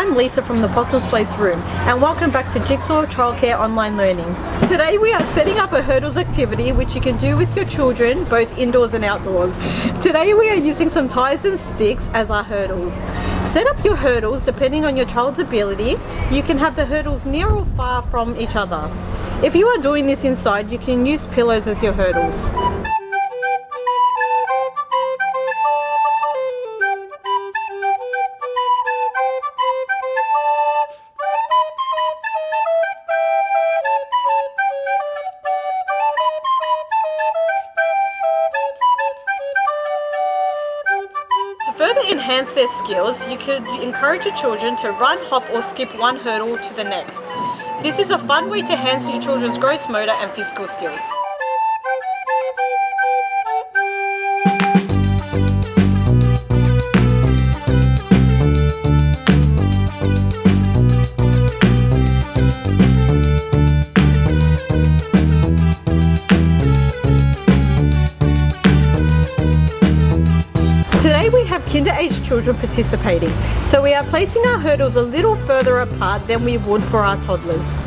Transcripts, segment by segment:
I'm Lisa from the Possum's Place room, and welcome back to Jigsaw Childcare Online Learning. Today we are setting up a hurdles activity which you can do with your children both indoors and outdoors. Today we are using some ties and sticks as our hurdles. Set up your hurdles depending on your child's ability. You can have the hurdles near or far from each other. If you are doing this inside, you can use pillows as your hurdles. To further enhance their skills, you could encourage your children to run, hop or skip one hurdle to the next. This is a fun way to enhance your children's gross motor and physical skills. Today we have kinder-aged children participating, so we are placing our hurdles a little further apart than we would for our toddlers.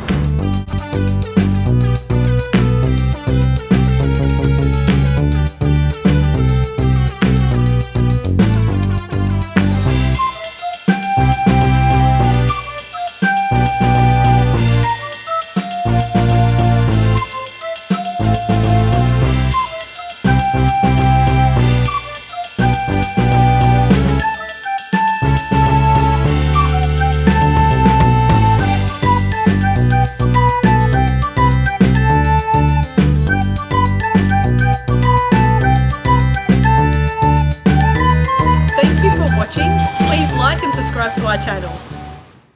Please like and subscribe to our channel.